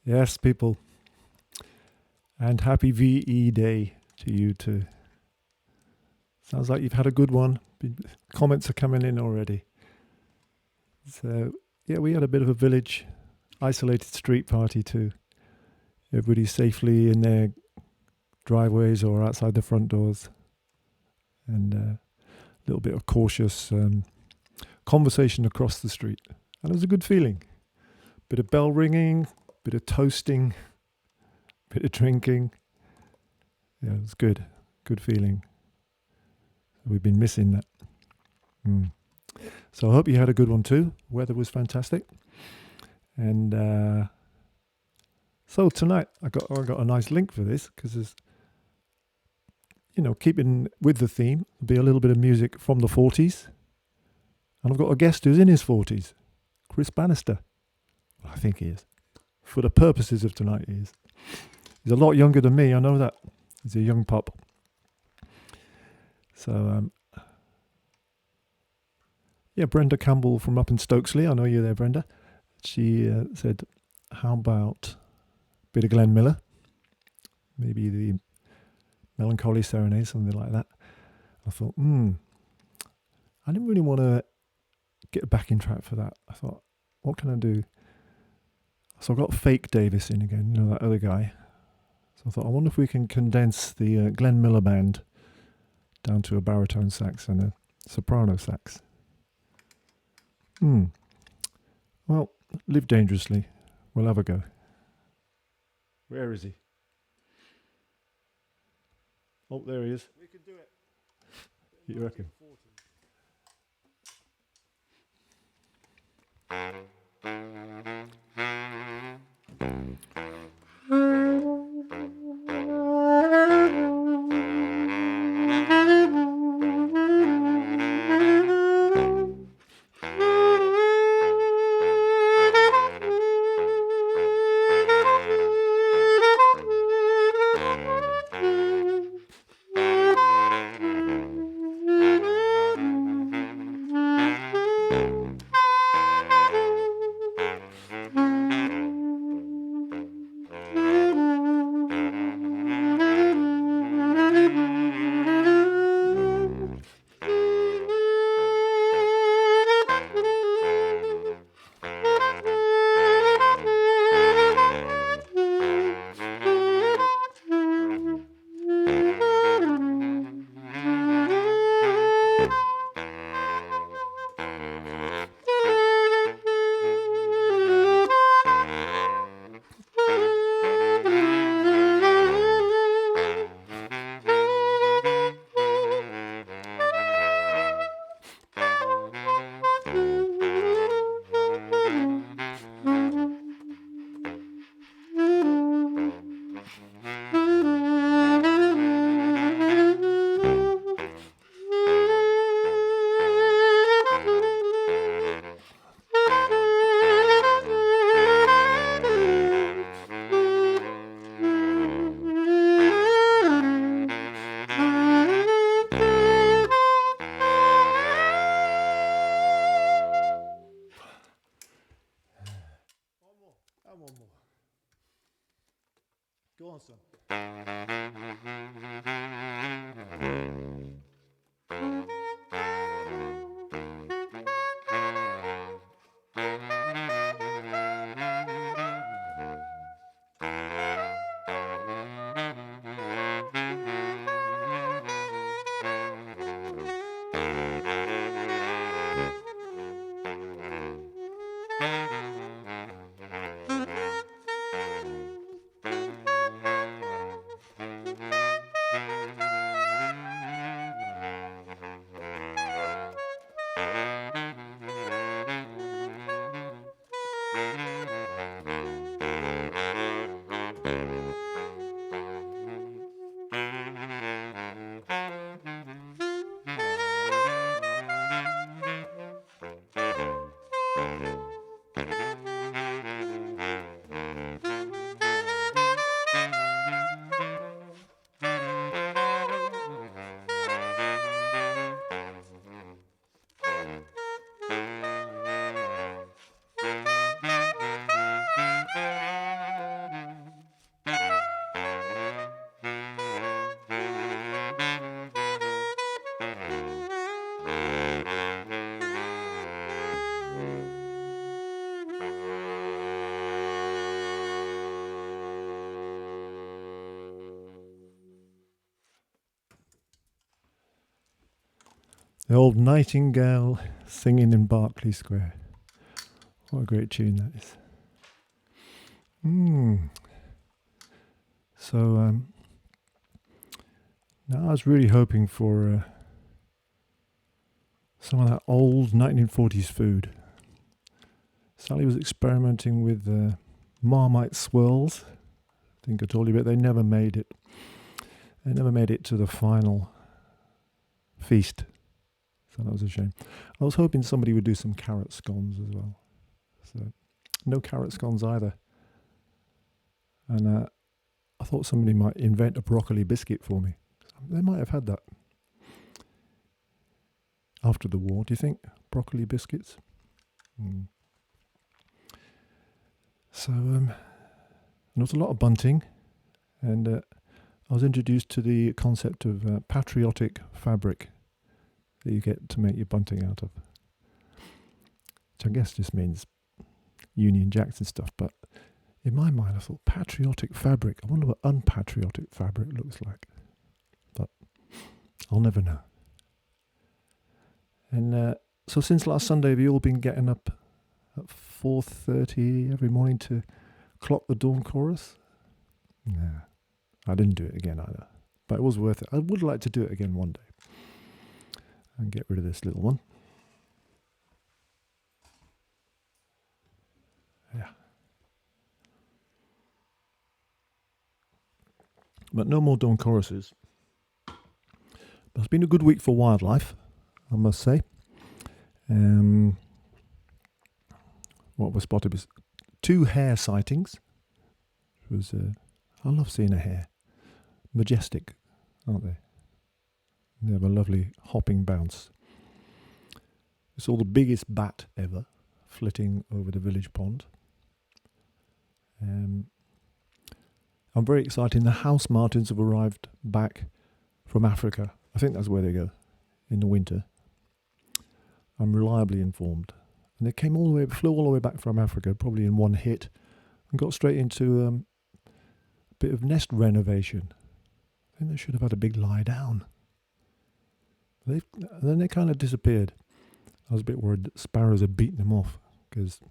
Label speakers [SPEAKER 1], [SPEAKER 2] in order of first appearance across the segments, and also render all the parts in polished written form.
[SPEAKER 1] Yes, people. And happy VE Day to you too. Sounds like you've had a good one. Comments are coming in already. So, yeah, we had a bit of a village isolated street party too. Everybody's safely in their driveways or outside the front doors. And a little bit of cautious conversation across the street. And it was a good feeling. Bit of bell ringing, bit of toasting, bit of drinking. Yeah, it was good. Good feeling. We've been missing that. So I hope you had a good one too. Weather was fantastic. And so tonight I got a nice link for this because there's, keeping with the theme, there'll be a little bit of music from the 40s. And I've got a guest who's in his 40s, Chris Bannister. Well, I think he is. For the purposes of tonight, he is. He's a lot younger than me, I know that. He's a young pup. So, Brenda Campbell from up in Stokesley. I know you're there, Brenda. She said, how about a bit of Glenn Miller? Maybe the Melancholy Serenade, something like that. I thought, I didn't really want to get a backing track for that. I thought, what can I do? So I got Fake Davis in again, that other guy. So I thought, I wonder if we can condense the Glenn Miller band down to a baritone sax and a soprano sax. Well, live dangerously. We'll have a go. Where is he? Oh, there he is.
[SPEAKER 2] We can do it.
[SPEAKER 1] You reckon? One more. Go on, son. The old nightingale singing in Berkeley Square. What a great tune that is. So now I was really hoping for some of that old 1940s food. Sally was experimenting with Marmite swirls. I think I told you about. They never made it. They never made it to the final feast. So that was a shame. I was hoping somebody would do some carrot scones as well. So no carrot scones either. And I thought somebody might invent a broccoli biscuit for me. They might have had that after the war. Do you think? Broccoli biscuits? So there was a lot of bunting, and I was introduced to the concept of patriotic fabric that you get to make your bunting out of, which I guess just means Union Jacks and stuff. But in my mind, I thought patriotic fabric. I wonder what unpatriotic fabric looks like. But I'll never know. And so since last Sunday, have you all been getting up at 4:30 every morning to clock the dawn chorus? Nah, I didn't do it again either. But it was worth it. I would like to do it again one day. And get rid of this little one. Yeah. But no more dawn choruses. But it's been a good week for wildlife, I must say. What was spotted was 2 hare sightings. It was, I love seeing a hare. Majestic, aren't they? They have a lovely hopping bounce. We saw the biggest bat ever flitting over the village pond. I'm very excited. The house martins have arrived back from Africa. I think that's where they go in the winter. I'm reliably informed. And they flew all the way back from Africa, probably in one hit, and got straight into a bit of nest renovation. I think they should have had a big lie down. Then they kind of disappeared. I was a bit worried that sparrows had beaten them off, because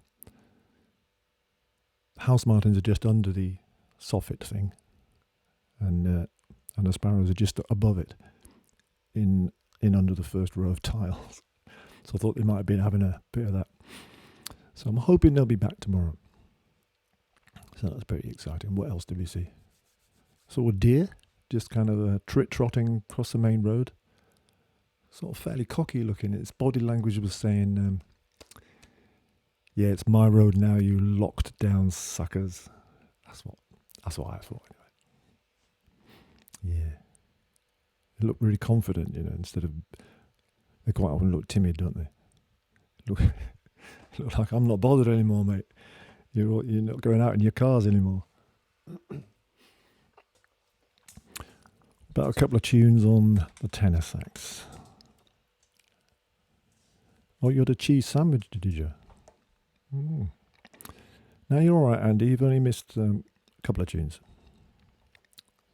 [SPEAKER 1] house martins are just under the soffit thing, and the sparrows are just above it, in under the first row of tiles. So I thought they might have been having a bit of that. So I'm hoping they'll be back tomorrow. So that's very exciting. What else did we see? Saw a deer, just kind of trotting across the main road. Sort of fairly cocky looking. Its body language was saying, yeah, it's my road now, you locked down suckers. That's what I thought anyway. Yeah. They look really confident, instead of, they quite often look timid, don't they? Look like, I'm not bothered anymore, mate. You're not going out in your cars anymore. About a couple of tunes on the tenor sax. Oh, you had a cheese sandwich, did you? Now you're all right, Andy. You've only missed a couple of tunes.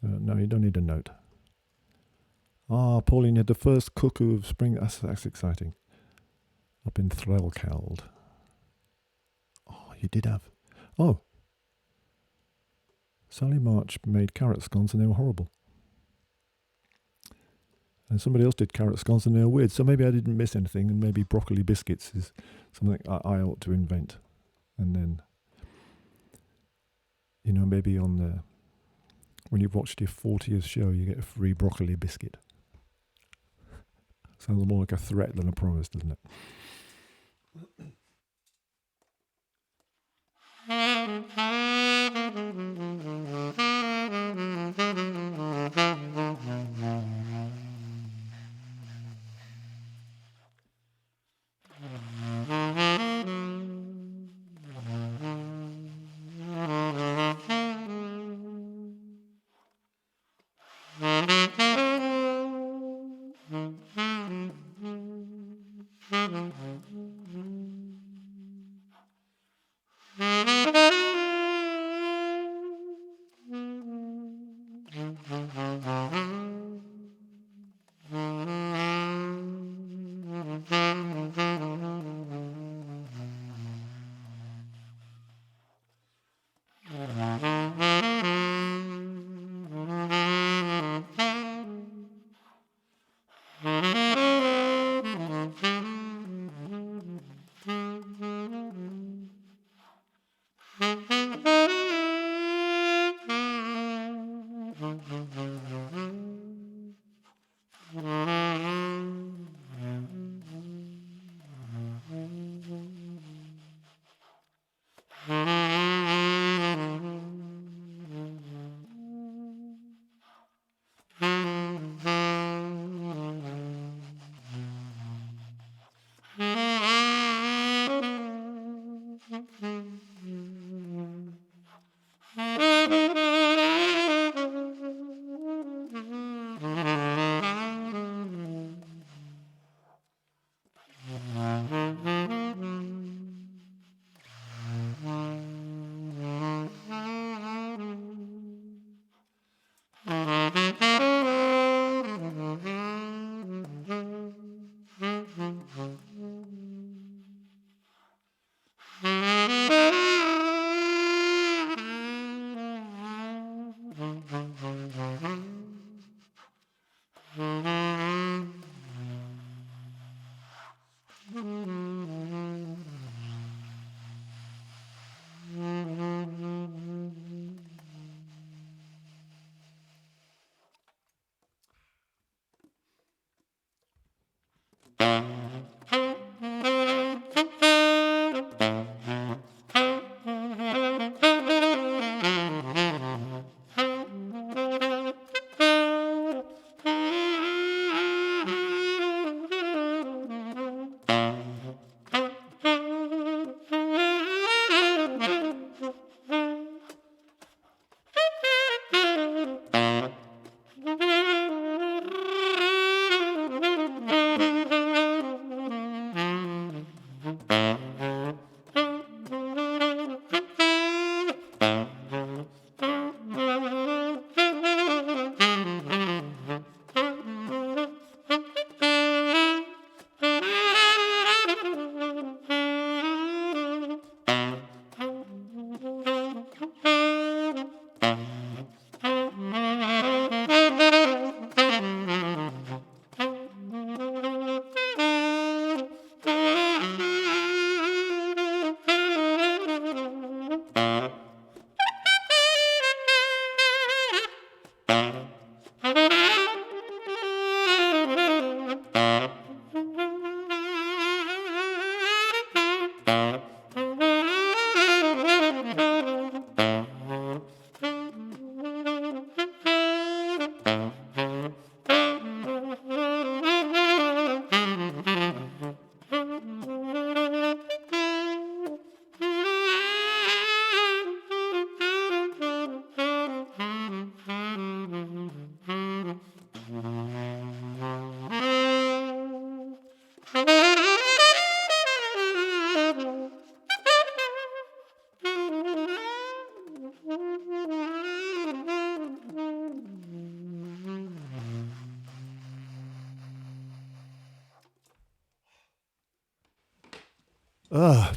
[SPEAKER 1] No, you don't need a note. Pauline had the first cuckoo of spring. That's exciting. Up in Threlkeld. Oh, you did have. Oh. Sally March made carrot scones and they were horrible. And somebody else did carrot scones and they were weird. So maybe I didn't miss anything, and maybe broccoli biscuits is something I ought to invent. And then, maybe when you've watched your 40th show, you get a free broccoli biscuit. Sounds more like a threat than a promise, doesn't it?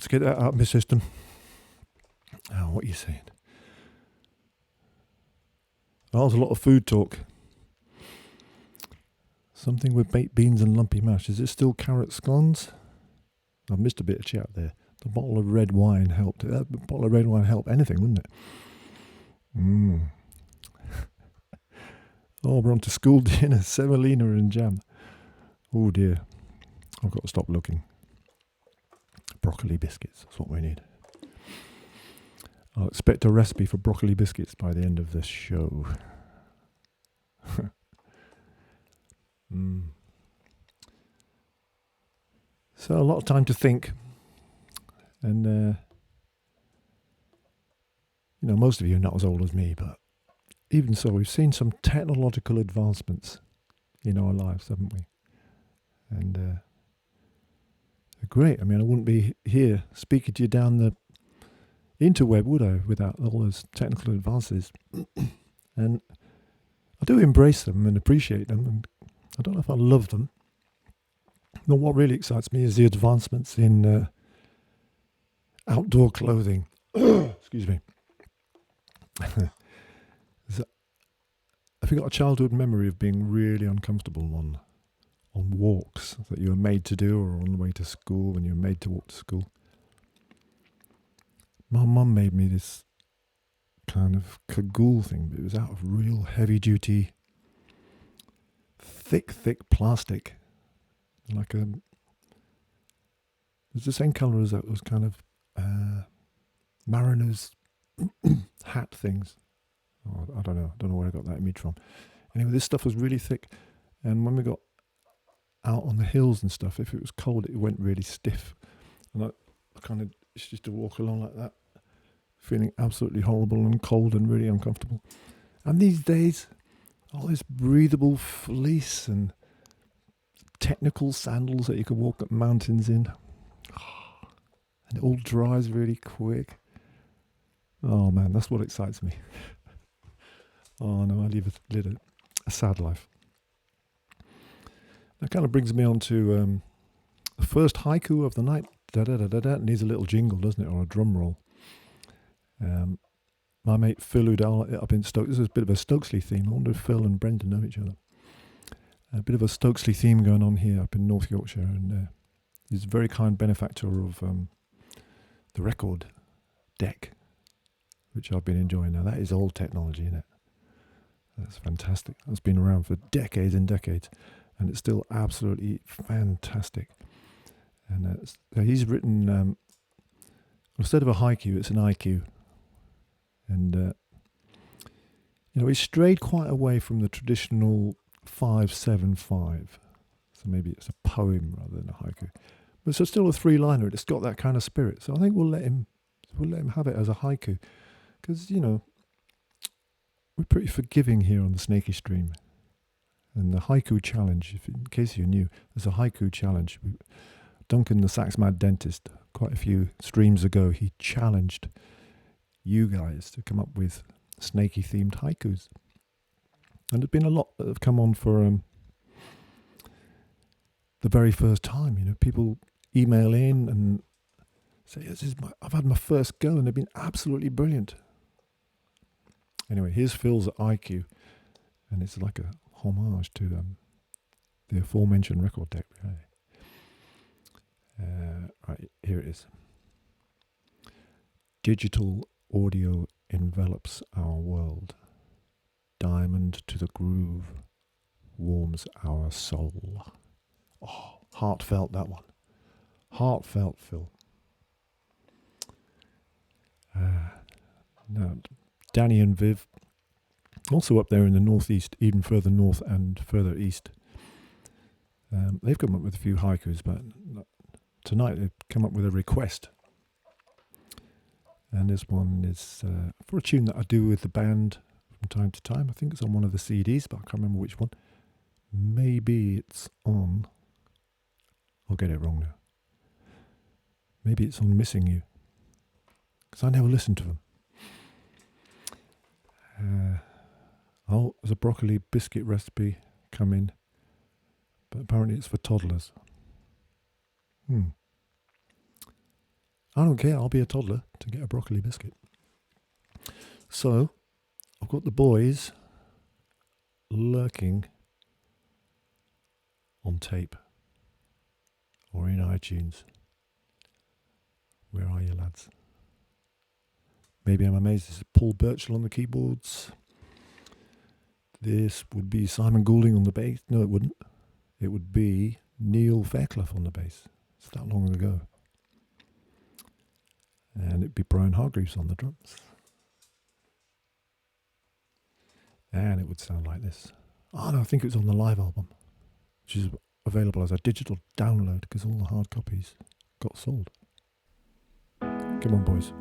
[SPEAKER 1] Let's get that out of my system. Oh, what are you saying? Oh, there's a lot of food talk. Something with baked beans and lumpy mash. Is it still carrot scones? I've missed a bit of chat there. The bottle of red wine helped. That bottle of red wine helped anything, wouldn't it? Oh, we're on to school dinner. Semolina and jam. Oh dear. I've got to stop looking. Broccoli biscuits. That's what we need. I'll expect a recipe for broccoli biscuits by the end of this show. So a lot of time to think. And, most of you are not as old as me, but even so, we've seen some technological advancements in our lives, haven't we? And they're great. I mean, I wouldn't be here speaking to you down the interweb, would I, without all those technical advances? And I do embrace them and appreciate them, and I don't know if I love them. No, what really excites me is the advancements in outdoor clothing. Excuse me. Have you got a childhood memory of being really uncomfortable on walks that you were made to do, or on the way to school when you were made to walk to school? My mum made me this kind of cagoule thing, but it was out of real heavy duty, thick plastic. Like it was the same colour as those kind of mariner's hat things. Oh, I don't know where I got that image from. Anyway, this stuff was really thick, and when we got out on the hills and stuff, if it was cold, it went really stiff, and I kind of used to walk along like that, feeling absolutely horrible and cold and really uncomfortable. And these days, all this breathable fleece and technical sandals that you can walk up mountains in, and it all dries really quick. Oh man, that's what excites me. Oh no, I live a sad life. That kind of brings me on to the first haiku of the night. It needs a little jingle, doesn't it, or a drum roll. My mate Phil Udall up in Stoke. This is a bit of a Stokesley theme. I wonder if Phil and Brendan know each other. A bit of a Stokesley theme going on here up in North Yorkshire, and He's a very kind benefactor of the record deck, which I've been enjoying. Now, that is old technology, isn't it? That's fantastic. That's been around for decades and decades, and it's still absolutely fantastic. And so he's written, instead of a haiku, it's an IQ. And, he's strayed quite away from the traditional 5-7-5. So maybe it's a poem rather than a haiku. But it's still a three-liner. It's got that kind of spirit. So I think we'll let him have it as a haiku. Because, we're pretty forgiving here on the Snaky Stream. And the haiku challenge, in case you're new, there's a haiku challenge. Duncan, the Sax Mad Dentist, quite a few streams ago, he challenged you guys to come up with snaky-themed haikus. And there's been a lot that have come on for the very first time. People email in and say, I've had my first go, and they've been absolutely brilliant. Anyway, here's Phil's IQ, and it's like a homage to the aforementioned record deck. Right, here it is. Digital audio envelops our world. Diamond to the groove warms our soul. Oh, heartfelt, that one. Heartfelt, Phil. Now, Danny and Viv, also up there in the northeast, even further north and further east. They've come up with a few haikus, but tonight they've come up with a request. And this one is for a tune that I do with the band from time to time. I think it's on one of the CDs, but I can't remember which one. Maybe it's on... I'll get it wrong now. Maybe it's on Missing You, because I never listened to them. There's a broccoli biscuit recipe coming, but apparently it's for toddlers. I don't care, I'll be a toddler to get a broccoli biscuit. So, I've got the boys lurking on tape or in iTunes. Where are you, lads? Maybe I'm amazed. This is Paul Birchall on the keyboards. This would be Simon Goulding on the bass. No, it wouldn't. It would be Neil Fairclough on the bass. It's that long ago. And it'd be Brian Hargreaves on the drums. And it would sound like this. Oh no, I think it was on the live album, which is available as a digital download because all the hard copies got sold. Come on, boys.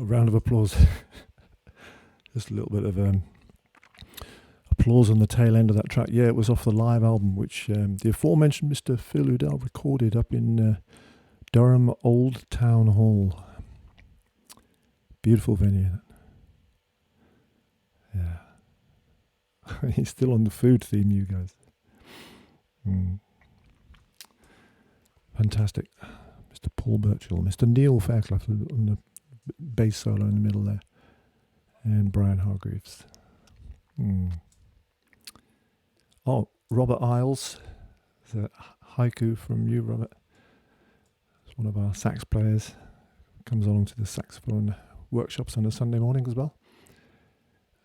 [SPEAKER 1] Got a round of applause. Just a little bit of applause on the tail end of that track. Yeah, it was off the live album, which the aforementioned Mr. Phil Udall recorded up in Durham Old Town Hall. Beautiful venue. Yeah. He's still on the food theme, you guys. Fantastic. Mr. Paul Birchall, Mr. Neil Fairclough on the bass solo in the middle there, and Brian Hargreaves. Oh, Robert Isles, the haiku from you, Robert. It's one of our sax players. Comes along to the saxophone workshops on a Sunday morning as well.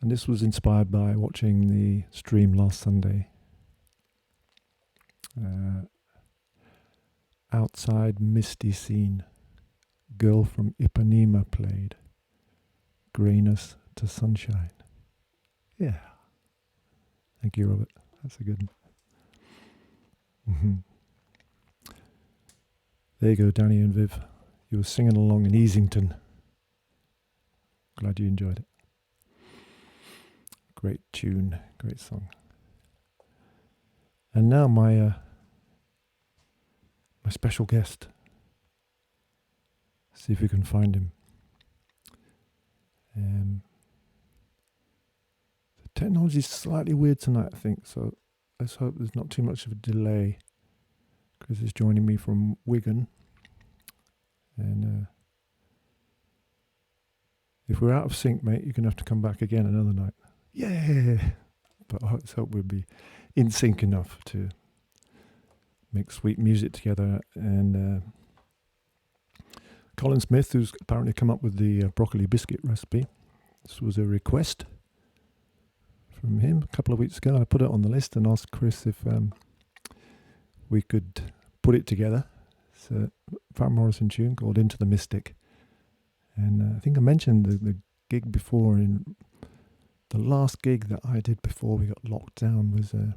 [SPEAKER 1] And this was inspired by watching the stream last Sunday. Outside Misty Scene. Girl from Ipanema played. Grayness to Sunshine. Yeah. Thank you, Robert. That's a good one. There you go, Danny and Viv. You were singing along in Easington. Glad you enjoyed it. Great tune, great song. And now my special guest. See if we can find him. The technology's slightly weird tonight, I think, so let's hope there's not too much of a delay. Chris is joining me from Wigan. And if we're out of sync, mate, you're going to have to come back again another night. Yeah! But let's hope we'll be in sync enough to make sweet music together. And Colin Smith, who's apparently come up with the broccoli biscuit recipe. This was a request from him a couple of weeks ago. I put it on the list and asked Chris if we could put it together. It's a Van Morrison tune called Into the Mystic. And I think I mentioned the gig before. In the last gig that I did before we got locked down was in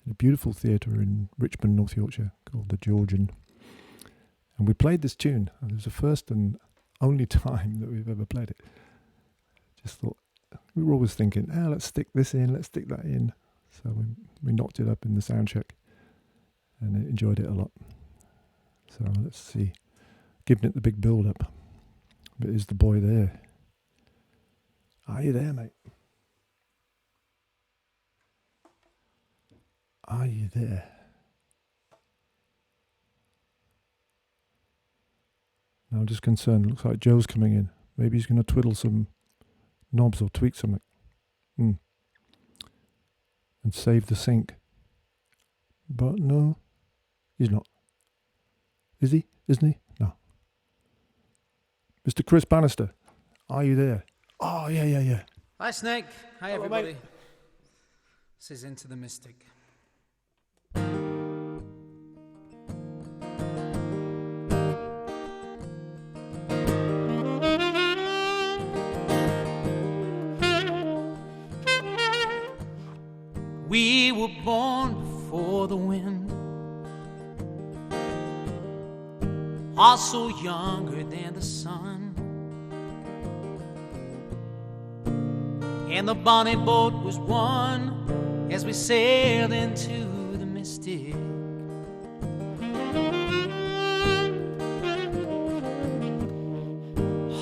[SPEAKER 1] a beautiful theatre in Richmond, North Yorkshire, called the Georgian. And we played this tune. And it was the first and only time that we've ever played it. Just thought, we were always thinking, let's stick this in, let's stick that in. So we knocked it up in the sound check and enjoyed it a lot. So let's see. Giving it the big build up. But is the boy there? Are you there, mate? Are you there? Now I'm just concerned. Looks like Joe's coming in. Maybe he's going to twiddle some knobs or tweak something. And save the sync. But no, he's not. Is he? Isn't he? No. Mr. Chris Bannister, are you there? Oh, yeah.
[SPEAKER 2] Hi, Snake. Hi, everybody.
[SPEAKER 1] Mate.
[SPEAKER 2] This is Into the Mystic. We were born before the wind, also younger than the sun, and the bonnie boat was one as we sailed into the mystic.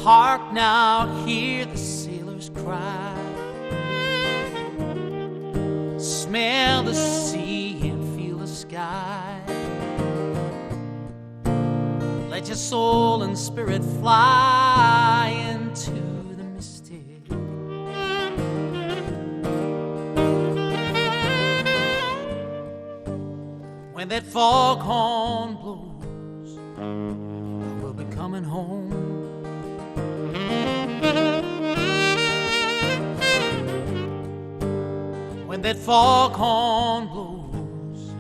[SPEAKER 2] Hark now, hear the sailors cry, smell the sea and feel the sky. Let your soul and spirit fly into the mystic. When that foghorn blows, I will be coming home. When that foghorn blows,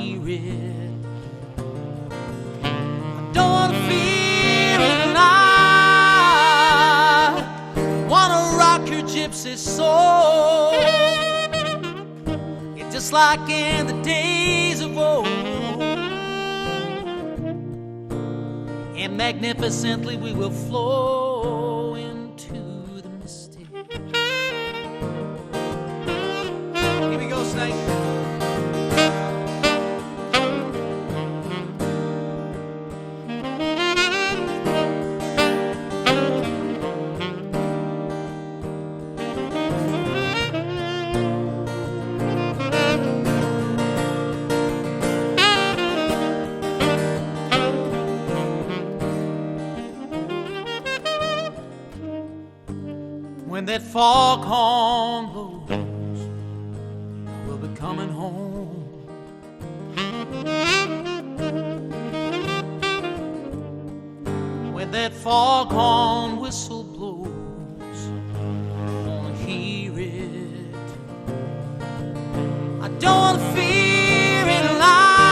[SPEAKER 2] hear it. I don't want to feel it, and I want to rock your gypsy soul. It's just like in the days of old, and magnificently we will flow into the mystic. Here we go, Snake. When that foghorn blows, we'll be coming home. When that foghorn whistle blows, I wanna hear it. I don't wanna fear it lie.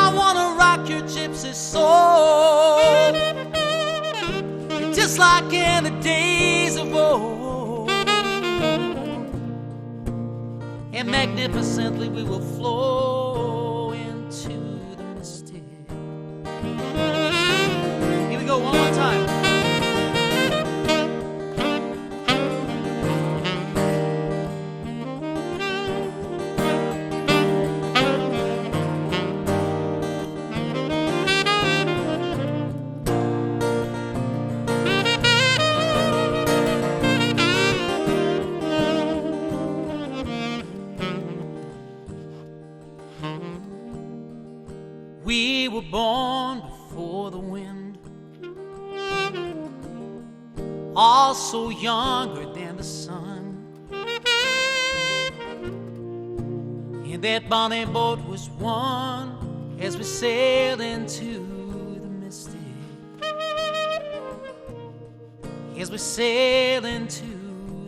[SPEAKER 2] I wanna rock your gypsy soul, just like in the days of old, and magnificently we will flow into the mystic. Here we go, one more time. We were born before the wind, also younger than the sun. And that bonnie boat was one as we sailed into the mystic. As we sail into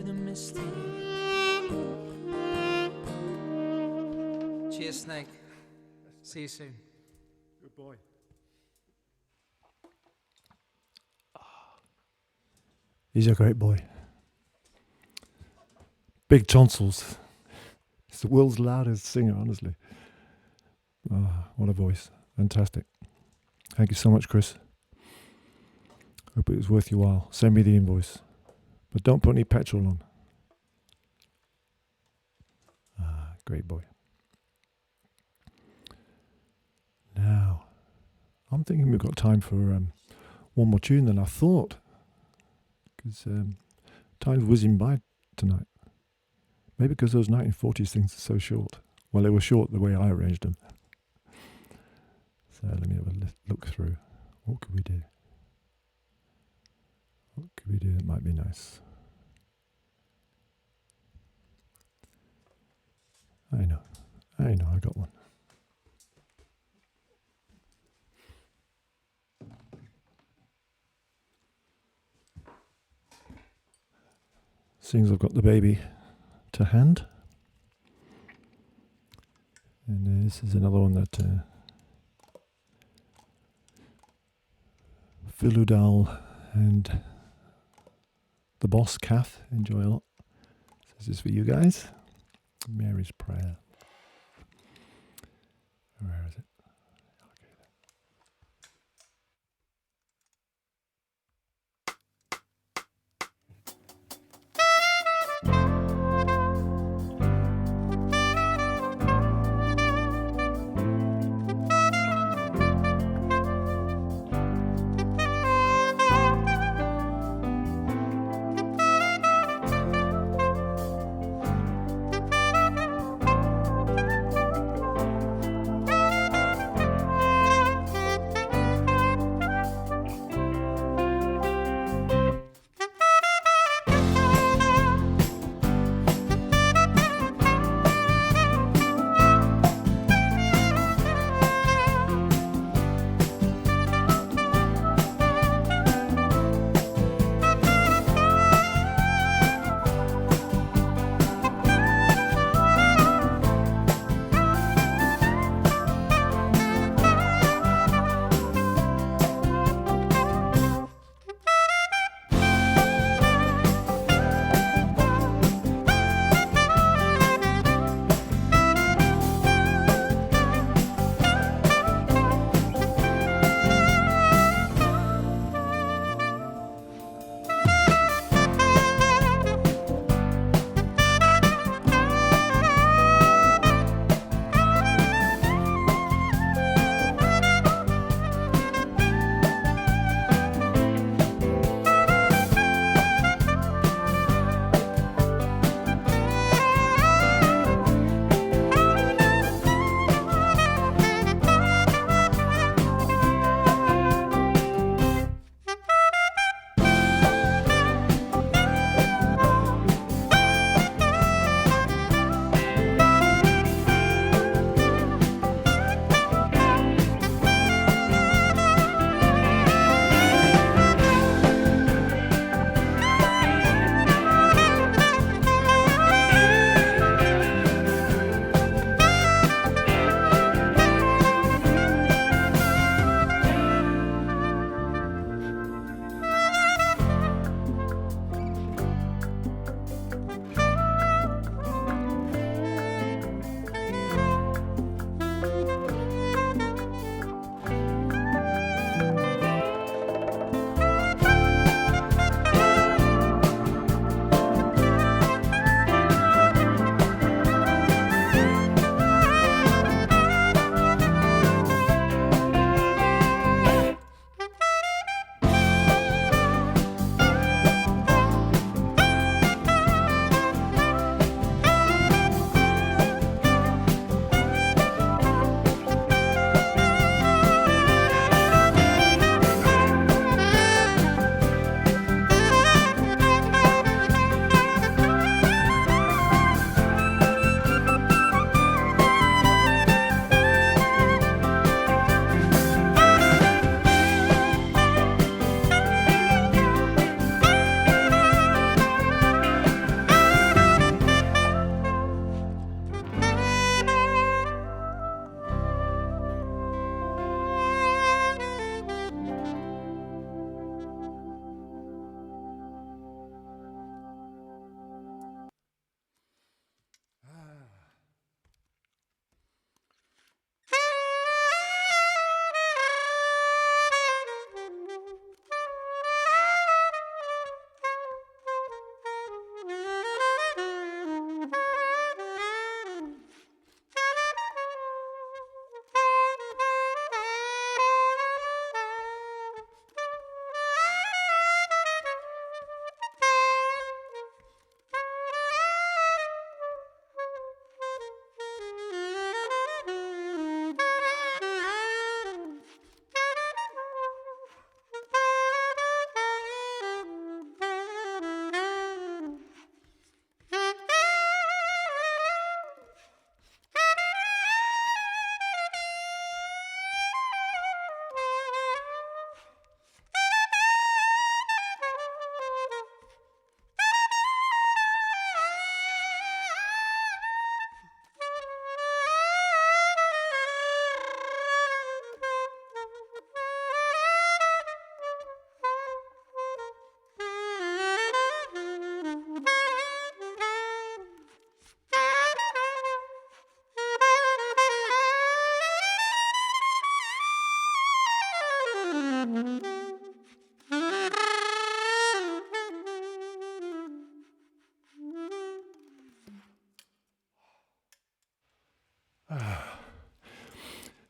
[SPEAKER 2] the mystic. Cheers, Snake. See you soon.
[SPEAKER 1] Good boy. He's a great boy. Big tonsils. He's the world's loudest singer, honestly. Oh, what a voice. Fantastic. Thank you so much, Chris. Hope it was worth your while. Send me the invoice. But don't put any petrol on. Great boy. Now, I'm thinking we've got time for one more tune than I thought. Because time's whizzing by tonight. Maybe because those 1940s things are so short. Well, they were short the way I arranged them. So let me have a look through. What could we do? What could we do that might be nice? I know, I got one. Seeing I've got the baby to hand. And this is another one that Philudal and the boss, Kath, enjoy a lot. This is for you guys. Mary's Prayer. Where is it?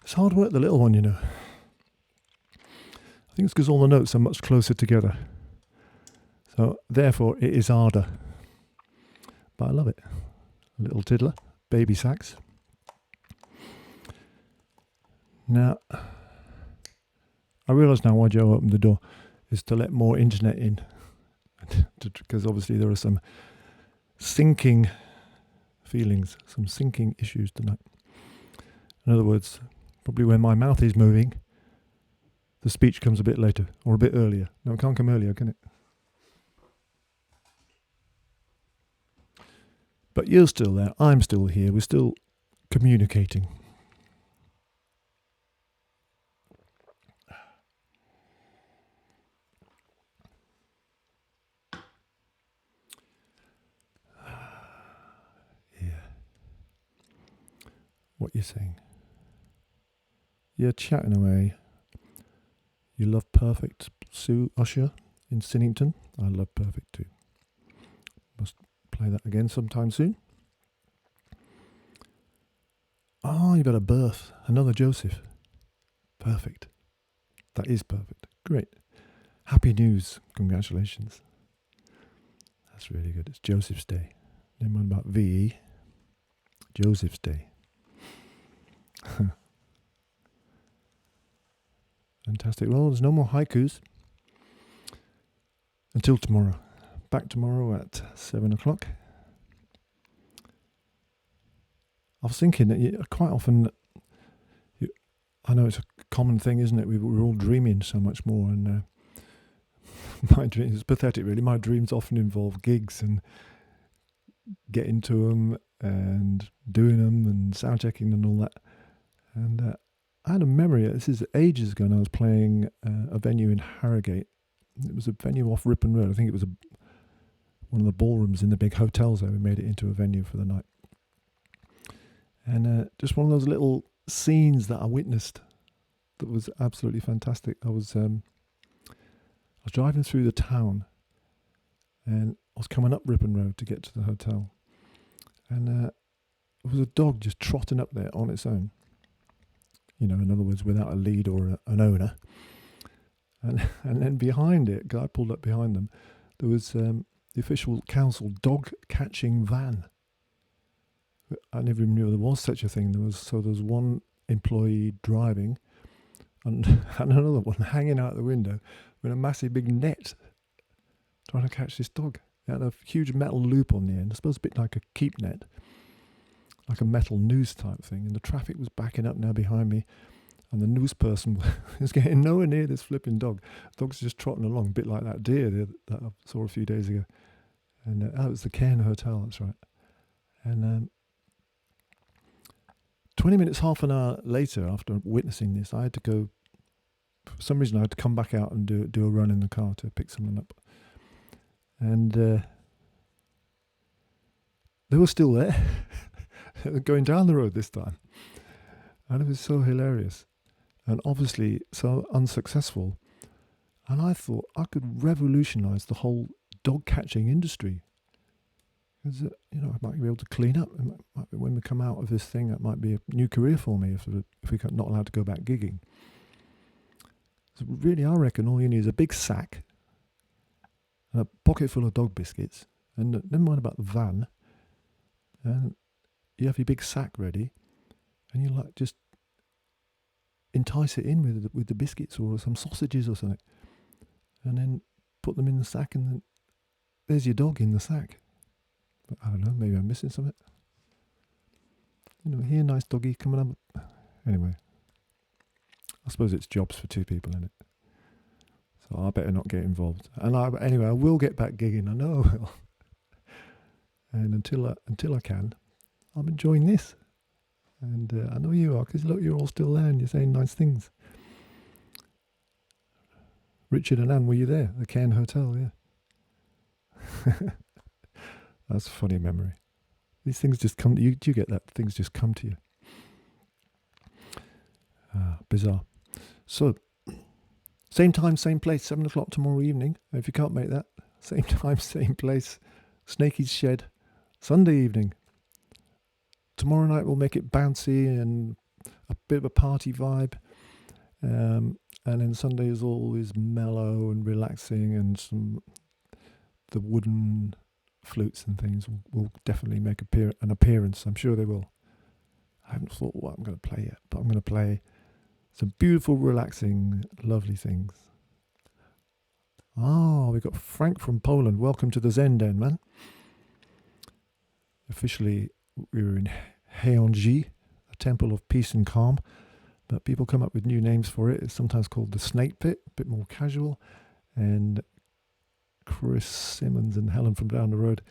[SPEAKER 1] It's hard work, the little one, you know. I think it's because all the notes are much closer together. So, therefore, it is harder. But I love it. Little tiddler, baby sax. Now, I realise now why Joe opened the door is to let more internet in. Because obviously there are some sinking feelings, some sinking issues tonight. In other words, probably when my mouth is moving, the speech comes a bit later or a bit earlier. No, it can't come earlier, can it? But you're still there, I'm still here, we're still communicating. What you're saying. You're chatting away. You love Perfect, Sue Usher in Sennington. I love Perfect too. Must play that again sometime soon. Oh, you've had a birth. Another Joseph. Perfect. That is perfect. Great. Happy news. Congratulations. That's really good. It's Joseph's Day. Never mind about VE. Joseph's Day. Fantastic. Well, there's no more haikus until tomorrow. Back tomorrow at 7 o'clock. I was thinking that quite often, I know it's a common thing, isn't it? We're all dreaming so much more, and my dreams, it's pathetic really, my dreams often involve gigs and getting to them and doing them and sound checking and all that. And I had a memory, this is ages ago, and I was playing a venue in Harrogate. It was a venue off Ripon Road. I think it was one of the ballrooms in the big hotels there. We made it into a venue for the night. And just one of those little scenes that I witnessed that was absolutely fantastic. I was driving through the town, and I was coming up Ripon Road to get to the hotel. And there was a dog just trotting up there on its own. You know, in other words, without a lead or an owner. And then behind it, guy pulled up behind them, there was the official council dog catching van. I never even knew there was such a thing. There was one employee driving, and another one hanging out the window with a massive big net, trying to catch this dog. It had a huge metal loop on the end, I suppose a bit like a keep net, like a metal noose type thing. And the traffic was backing up now behind me, and the noose person was getting nowhere near this flipping dog. The dog's just trotting along, a bit like that deer that I saw a few days ago. And it was the Cairn Hotel, that's right. And 20 minutes, half an hour later, after witnessing this, I had to go, for some reason I had to come back out and do a run in the car to pick someone up. And they were still there, going down the road this time. And it was so hilarious. And obviously so unsuccessful. And I thought I could revolutionise the whole dog catching industry. Because, I might be able to clean up. Might be when we come out of this thing, that might be a new career for me if we're not allowed to go back gigging. So really, I reckon all you need is a big sack and a pocket full of dog biscuits. And never mind about the van. And you have your big sack ready, and you just entice it in with the biscuits or some sausages or something, and then put them in the sack, and then there's your dog in the sack. But I don't know, maybe I'm missing something. Here, nice doggy coming up. Anyway, I suppose it's jobs for two people, isn't it? So I better not get involved. And anyway, I will get back gigging. I know I will. And until I can, I'm enjoying this. And I know you are, because look, you're all still there and you're saying nice things. Richard and Anne, were you there? The Cairn Hotel, yeah. That's a funny memory. These things just come to you. Do you get that? Things just come to you. Bizarre. So, same time, same place, 7 o'clock tomorrow evening. If you can't make that, same time, same place. Snakey's Shed, Sunday evening. Tomorrow night we'll make it bouncy and a bit of a party vibe. And then Sunday is always mellow and relaxing, and the wooden flutes and things will definitely make an appearance. I'm sure they will. I haven't thought what I'm going to play yet, but I'm going to play some beautiful, relaxing, lovely things. We got Frank from Poland. Welcome to the Zen Den, man. Officially, we were in Heonji, a temple of peace and calm, but people come up with new names for it. It's sometimes called the Snake Pit, a bit more casual. And Chris Simmons and Helen from down the road,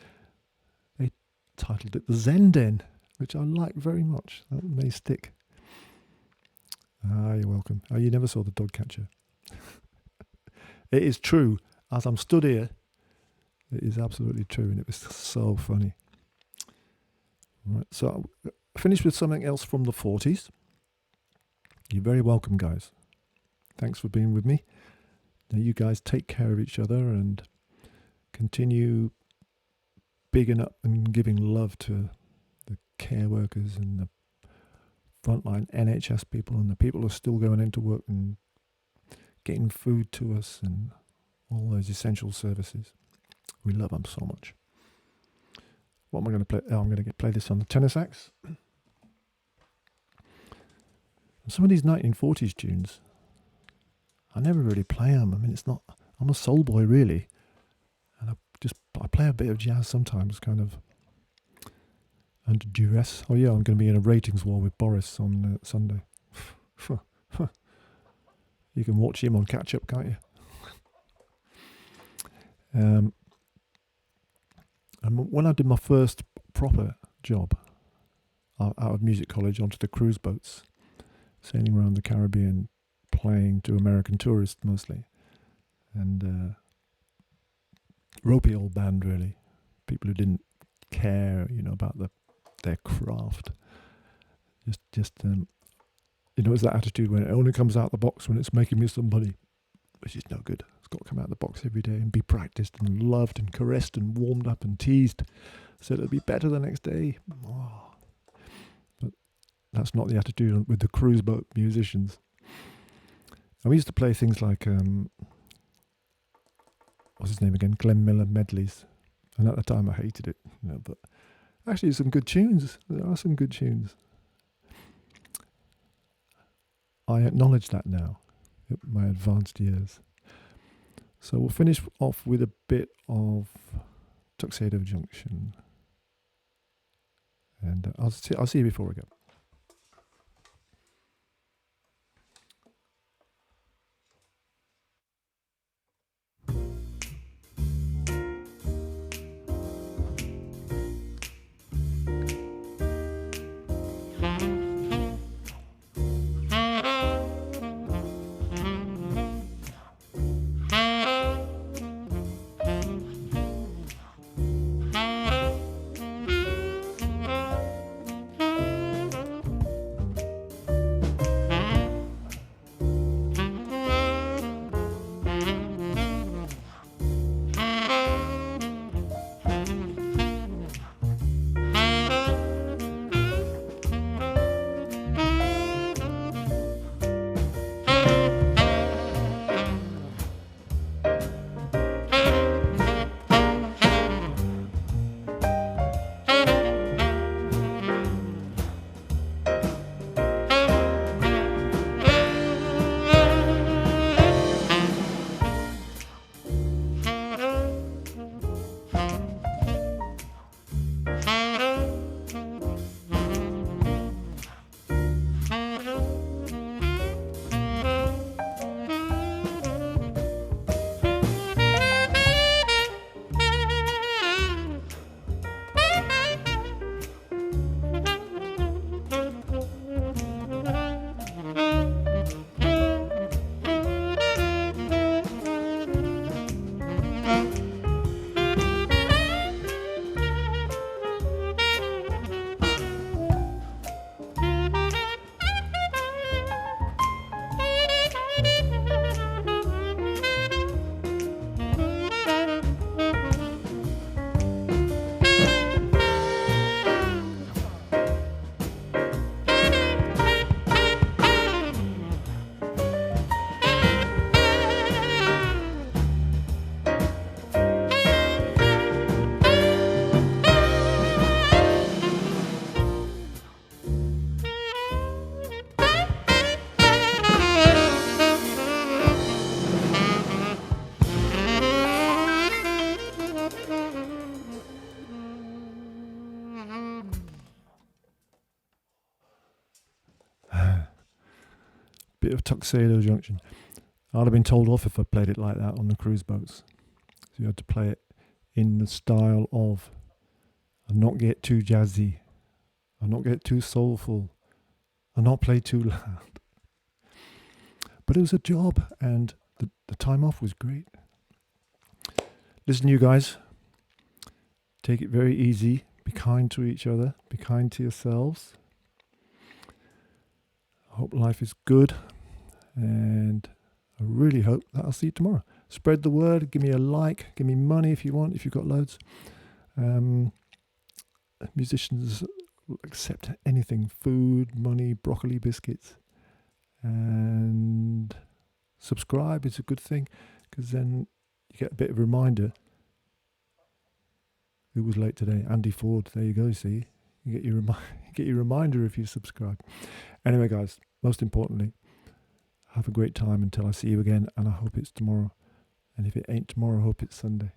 [SPEAKER 1] they titled it the Zen Den, which I like very much. That may stick. You're welcome. You never saw the dog catcher. It is true. As I'm stood here, it is absolutely true, and it was so funny. Right, so I finished with something else from the 40s. You're very welcome, guys. Thanks for being with me. Now, you guys take care of each other and continue bigging up and giving love to the care workers and the frontline NHS people and the people who are still going into work and getting food to us and all those essential services. We love them so much. What am I going to play? I'm going to play this on the tenor sax. And some of these 1940s tunes, I never really play them. I mean, it's not. I'm a soul boy, really, and I play a bit of jazz sometimes, kind of under duress. Oh yeah, I'm going to be in a ratings war with Boris on Sunday. You can watch him on catch up, can't you? And when I did my first proper job out of music college onto the cruise boats, sailing around the Caribbean, playing to American tourists mostly, and ropey old band, really, people who didn't care, about their craft. Just it's that attitude when it only comes out the box when it's making me some money, which is no good. It's got to come out of the box every day and be practiced and loved and caressed and warmed up and teased so it'll be better the next day. But that's not the attitude with the cruise boat musicians. And we used to play things like, what's his name again? Glenn Miller medleys. And at the time I hated it, but actually some good tunes. There are some good tunes. I acknowledge that now, at my advanced years. So we'll finish off with a bit of Tuxedo Junction. And I'll see you before I go. bit of Tuxedo Junction. I'd have been told off if I played it like that on the cruise boats. So you had to play it in the style of, and not get too jazzy, and not get too soulful, and not play too loud. But it was a job, and the time off was great. Listen, you guys, take it very easy. Be kind to each other. Be kind to yourselves. I hope life is good, and I really hope that I'll see you tomorrow. Spread the word. Give me a like. Give me money if you want, if you've got loads. Musicians will accept anything. Food, money, broccoli, biscuits. And subscribe is a good thing, because then you get a bit of a reminder. Who was late today? Andy Ford. There you go, see. You get your reminder if you subscribe. Anyway, guys, most importantly, have a great time until I see you again, and I hope it's tomorrow. And if it ain't tomorrow, I hope it's Sunday.